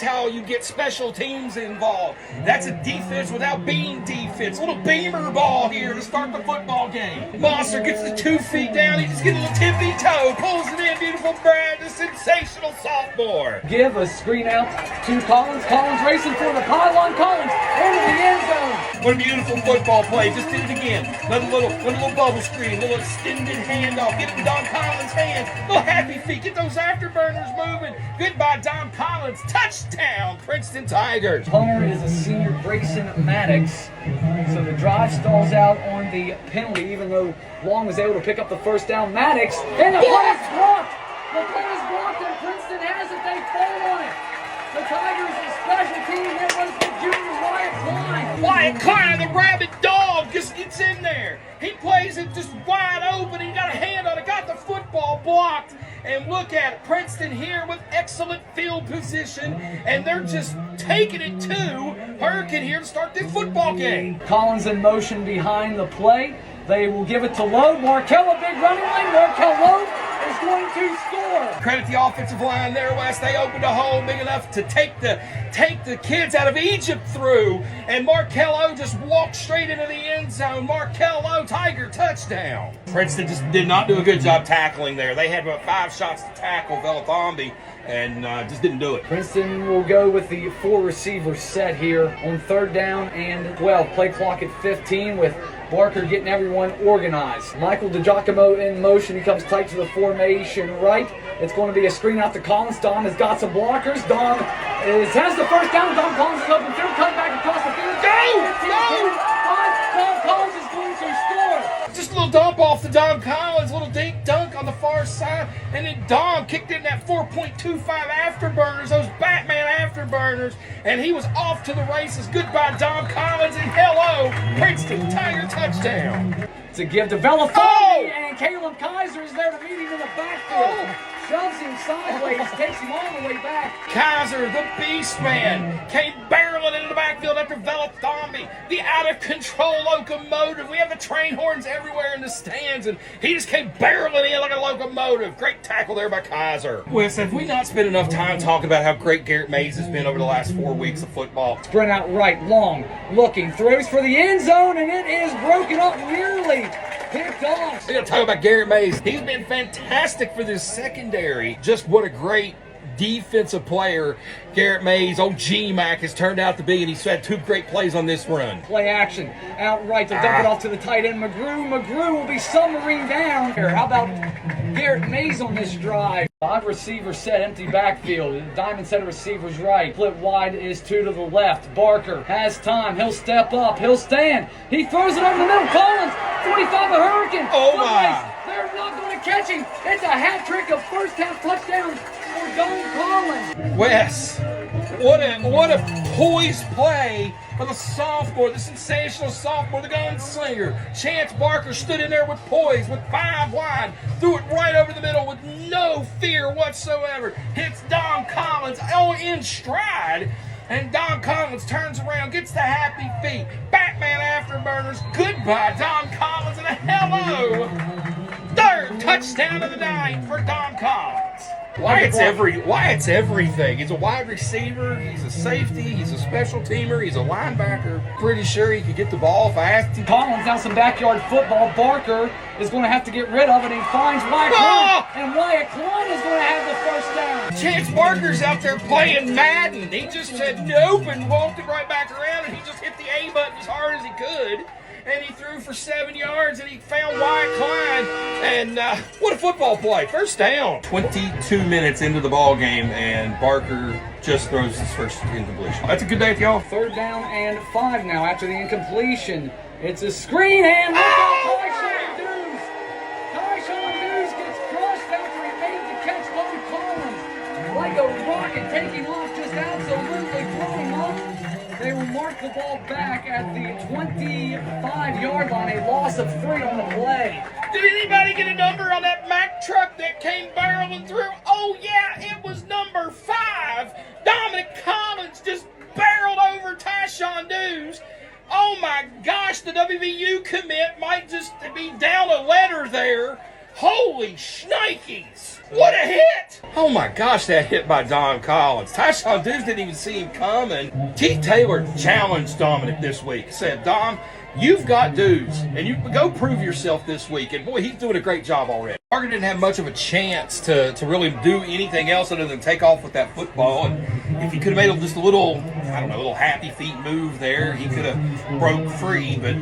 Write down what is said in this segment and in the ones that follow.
how you get special teams involved. That's a defense without being defense. Little beamer ball here to start the football game. Monster gets the 2 feet down. He just gets a little tippy toe, pulls it in. Beautiful Brad, the sensational sophomore. Give a screen out to Collins. Collins racing for the pylon. Collins into the end zone. What a beautiful football play. Just did it again. Another little bubble screen, little extended handoff. Get it in Don Collins' hands. Little happy feet. Get those afterburners moving. Goodbye, Don Collins. Touchdown, Princeton Tigers. Punter is a senior, Grayson Maddox. So the drive stalls out on the penalty, even though Long was able to pick up the first down. Maddox, and the play is blocked. The play is blocked, and Princeton has it. They fall on it. The Tigers, a special team. It was the junior Wyatt Klein. Wyatt Klein, the rabid dog, just gets in there. He plays it just wide open. He got a hand on it, got the football blocked. And look at it, Princeton here with excellent field position, and they're just taking it to Hurricane here to start this football game. Collins in motion behind the play. They will give it to Lowe. Markell, a big running lane. Markell Lowe is going to score. Credit the offensive line there, Wes. They opened a hole big enough to take the kids out of Egypt through, and Markell Lowe just walked straight into the end zone. Markell Lowe, Tiger touchdown. Princeton just did not do a good job tackling there. They had about 5 shots to tackle Velathambi and just didn't do it. Princeton will go with the 4 receiver set here on 3rd down and 12. Play clock at 15 with Barker getting everyone organized. Michael DiGiacomo in motion. He comes tight to the formation right. It's going to be a screen out to Collins. Don has got some blockers. Don has the first down. Don Collins is open field. Cut back across the field. Go! Don Collins is going to score. Just a little dump off to Don Collins. Little dink dunk on the far side. And then Don kicked in that 4.25 afterburners. Those Batman afterburners. And he was off to the races. Goodbye, Don Collins. And hello, Princeton Tiger touchdown. It's a give to Velathambi, and Caleb Kaiser is there to meet him in the backfield. Shoves him sideways, takes him all the way back. Kaiser, the beast man, came barreling into the backfield after Velathambi, the out-of-control locomotive. We have the train horns everywhere in the stands, and he just came barreling in like a locomotive. Great tackle there by Kaiser. Wes, have we not spent enough time talking about how great Garrett Mays has been over the last 4 weeks of football? Sprint out right, Long, looking, throws for the end zone, and it is broken up nearly. Picked off. We got to talk about Garrett Mays. He's been fantastic for this secondary. Just what a great defensive player Garrett Mays, old G-Mac, has turned out to be, and he's had 2 great plays on this run. Play action out right to dump it off to the tight end, McGrew. McGrew will be submarine down. How about Garrett Mays on this drive? 5 receiver set, empty backfield. Diamond set of receivers right. Flip wide is 2 to the left. Barker has time. He'll step up. He'll stand. He throws it over the middle. Collins, 45 a Hurricane. Oh my! They're not going to catch him. It's a hat trick of first half touchdowns for Don Collins. Wes, what a poised play for the sophomore, the sensational sophomore, the gunslinger. Chance Barker stood in there with poise, with 5 wide, threw it right over the middle with no fear whatsoever. Hits Don Collins in stride, and Don Collins turns around, gets the happy feet. Batman afterburners. Goodbye, Don Collins, and a hello. 3rd touchdown of the night for Don Collins. Wyatt's everything. He's a wide receiver, he's a safety, he's a special teamer, he's a linebacker. Pretty sure he could get the ball fast. Collins now some backyard football. Barker is going to have to get rid of it. He finds Wyatt Klein, and Wyatt Klein is going to have the first down. Chance Barker's out there playing Madden. He just said nope and walked it right back around, and he just hit the A button as hard as he could. And he threw for 7 yards, and he found Wyatt Klein. And what a football play. First down. 22 minutes into the ball game, and Barker just throws his first incompletion. That's a good day for y'all. 3rd down and 5 now after the incompletion. It's a screen, and look out, Tyshawn Dews. Tyshawn Dews gets crushed after he made the catch. Don Collins, like a rocket, taking off, just absolutely blowing up. They will mark the ball back at the 25-yard line, a loss of 3 on the play. Did anybody get a number on that Mack truck that came barreling through? Oh, yeah, it was number 5. Dominic Collins just barreled over Tyshawn Dews. Oh, my gosh, the WVU commit might just be down a letter there. Holy shnikes. What a hit. Oh my gosh, that hit by Don Collins. Tyshawn Dukes didn't even see him coming. Keith Taylor challenged Dominic this week. Said, Dom, you've got dudes, and you go prove yourself this week. And boy, he's doing a great job already. Parker didn't have much of a chance to really do anything else other than take off with that football. And if he could have made just a little, I don't know, a little happy feet move there, he could have broke free. But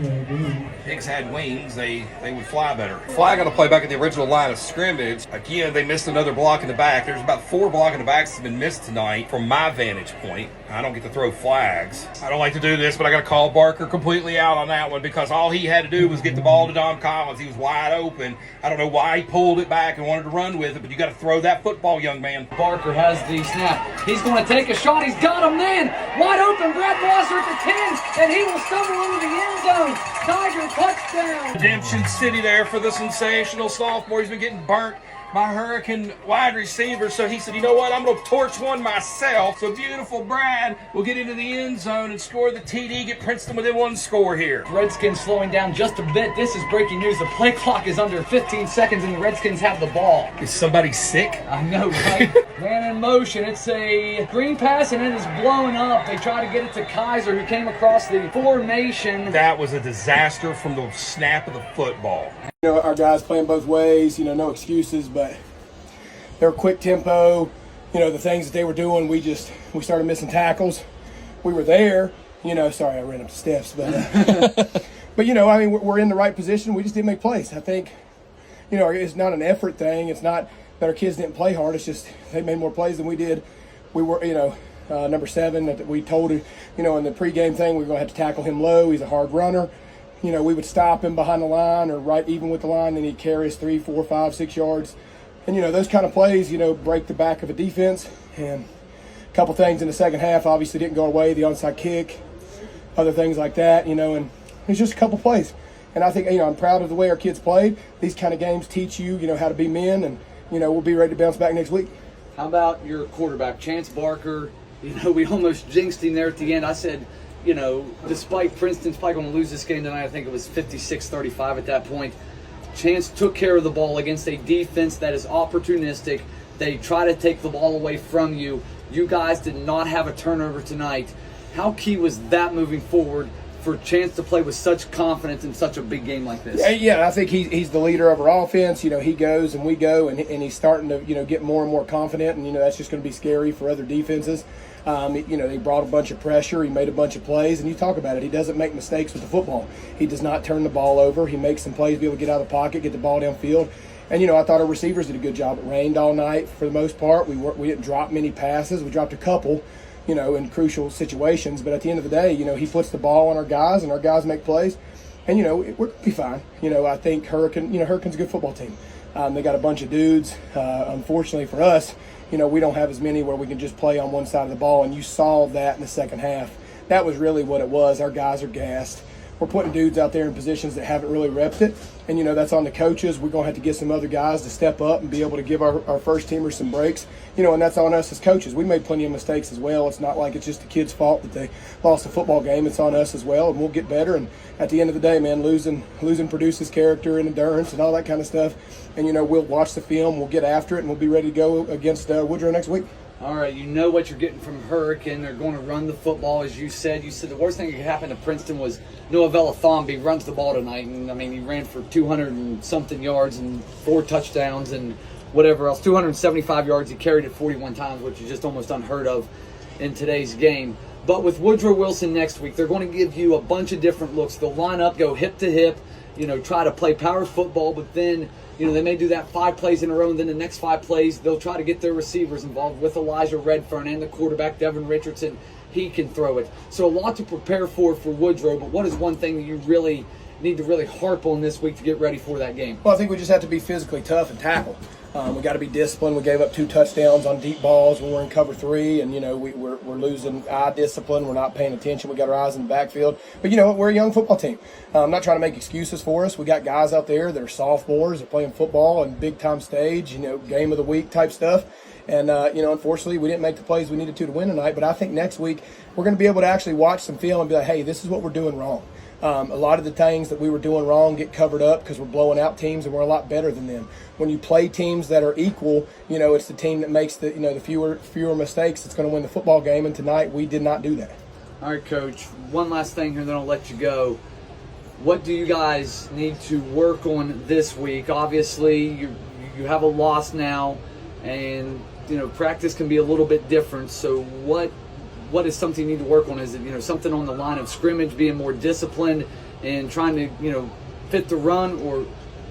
pigs had wings, they would fly better. Flag got to play back at the original line of scrimmage. Again, they missed another block in the back. There's about 4 blocking the backs that's been missed tonight from my vantage point. I don't get to throw flags. I don't like to do this, but I got to call Barker completely out on that one because all he had to do was get the ball to Don Collins. He was wide open. I don't know why he pulled it back and wanted to run with it, but you got to throw that football, young man. Barker has the snap. He's going to take a shot. He's got him then. Wide open. Brad Wasser at the 10, and he will stumble into the end zone. Tiger touchdown. Redemption City there for the sensational sophomore. He's been getting burnt by Hurricane wide receiver, so he said, you know what, I'm going to torch one myself. So beautiful Brad will get into the end zone and score the TD, get Princeton within 1 score here. Redskins slowing down just a bit. This is breaking news. The play clock is under 15 seconds, and the Redskins have the ball. Is somebody sick? I know, right? Man in motion. It's a green pass, and it is blowing up. They try to get it to Kaiser, who came across the formation. That was a disaster from the snap of the football. You know, our guys playing both ways, you know, no excuses, but they're quick tempo. You know, the things that they were doing, we started missing tackles. We were there, you know, sorry I ran up the steps, but but you know, I mean, we're in the right position. We just didn't make plays. I think, you know, it's not an effort thing. It's not that our kids didn't play hard. It's just they made more plays than we did. We were, you know, number 7 that we told you know, in the pregame thing, we were going to have to tackle him low. He's a hard runner. You know, we would stop him behind the line or right even with the line, and he'd carry us 3, 4, 5, 6 yards. And, you know, those kind of plays, you know, break the back of a defense. And a couple things in the second half obviously didn't go away, the onside kick, other things like that, you know, and it's just a couple plays. And I think, you know, I'm proud of the way our kids played. These kind of games teach you, you know, how to be men, and, you know, we'll be ready to bounce back next week. How about your quarterback, Chance Barker? You know, we almost jinxed him there at the end. I said, you know, despite Princeton's probably going to lose this game tonight, I think it was 56-35 at that point. Chance took care of the ball against a defense that is opportunistic. They try to take the ball away from you. You guys did not have a turnover tonight. How key was that moving forward for Chance to play with such confidence in such a big game like this? Yeah, I think he's the leader of our offense. You know, he goes and we go, and he's starting to, you know, get more and more confident, and, you know, that's just going to be scary for other defenses. You know, he brought a bunch of pressure. He made a bunch of plays, and you talk about it. He doesn't make mistakes with the football. He does not turn the ball over. He makes some plays, be able to get out of the pocket, get the ball downfield. And, you know, I thought our receivers did a good job. It rained all night for the most part. We didn't drop many passes. We dropped a couple, you know, in crucial situations. But at the end of the day, you know, he puts the ball on our guys, and our guys make plays. And, you know, we're going to be fine. You know, I think Hurricane's a good football team. They got a bunch of dudes. Unfortunately for us, you know, we don't have as many where we can just play on one side of the ball, and you saw that in the second half. That was really what it was. Our guys are gassed. We're putting dudes out there in positions that haven't really repped it, and, you know, that's on the coaches. We're going to have to get some other guys to step up and be able to give our first teamers some breaks, you know, and that's on us as coaches. We made plenty of mistakes as well. It's not like it's just the kids' fault that they lost a football game. It's on us as well, and we'll get better. And at the end of the day, man, losing produces character and endurance and all that kind of stuff. And, you know, we'll watch the film, we'll get after it, and we'll be ready to go against Woodrow next week. All right, you know what you're getting from Hurricane. They're going to run the football, as you said. You said the worst thing that could happen to Princeton was Noah Velathombi runs the ball tonight. And, I mean, he ran for 200 and something yards and 4 touchdowns and whatever else. 275 yards. He carried it 41 times, which is just almost unheard of in today's game. But with Woodrow Wilson next week, they're going to give you a bunch of different looks. They'll line up, go hip to hip, you know, try to play power football, but then, you know, they may do that 5 plays in a row, and then the next 5 plays, they'll try to get their receivers involved with Elijah Redfern and the quarterback, Devin Richardson. He can throw it. So a lot to prepare for Woodrow, but what is one thing that you really need to really harp on this week to get ready for that game? Well, I think we just have to be physically tough and tackle. We got to be disciplined. We gave up 2 touchdowns on deep balls when we're in cover 3, and, you know, we're losing eye discipline. We're not paying attention. We got our eyes in the backfield. But, you know, we're a young football team. I'm not trying to make excuses for us. We got guys out there that are sophomores, that are playing football and big time stage, you know, game of the week type stuff. And, you know, unfortunately, we didn't make the plays we needed to win tonight. But I think next week we're going to be able to actually watch some film and be like, hey, this is what we're doing wrong. A lot of the things that we were doing wrong get covered up because we're blowing out teams and we're a lot better than them. When you play teams that are equal, it's the team that makes the fewer mistakes that's going to win the football game. And tonight we did not do that. All right, Coach. One last thing here, then I'll let you go. What do you guys need to work on this week? Obviously, you have a loss now, and practice can be a little bit different. So what is something you need to work on? Is it something on the line of scrimmage, being more disciplined and trying to fit the run, or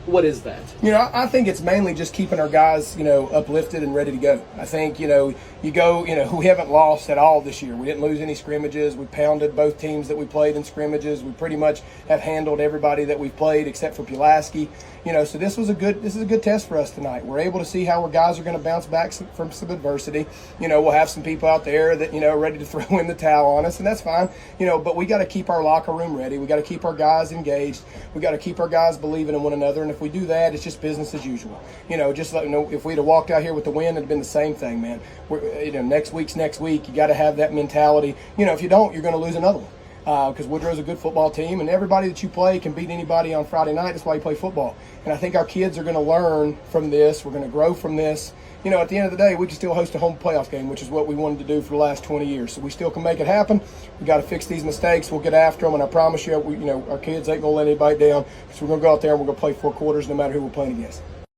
what is that? I think it's mainly just keeping our guys, uplifted and ready to go. I think, we haven't lost at all this year. We didn't lose any scrimmages. We pounded both teams that we played in scrimmages. We pretty much have handled everybody that we've played except for Pulaski. So this is a good test for us tonight. We're able to see how our guys are going to bounce back from some adversity. We'll have some people out there that, are ready to throw in the towel on us, and that's fine. But we got to keep our locker room ready. We got to keep our guys engaged. We got to keep our guys believing in one another. And if we do that, it's just business as usual. Just let if we'd have walked out here with the win, it'd been the same thing, man. Next week's next week. You got to have that mentality. If you don't, you're going to lose another one. Because Woodrow's a good football team, and everybody that you play can beat anybody on Friday night. That's why you play football. And I think our kids are going to learn from this. We're going to grow from this. At the end of the day, we can still host a home playoff game, which is what we wanted to do for the last 20 years. So we still can make it happen. We got to fix these mistakes. We'll get after them, and I promise you, our kids ain't going to let anybody down. So we're going to go out there and we're going to play 4 quarters no matter who we're playing against.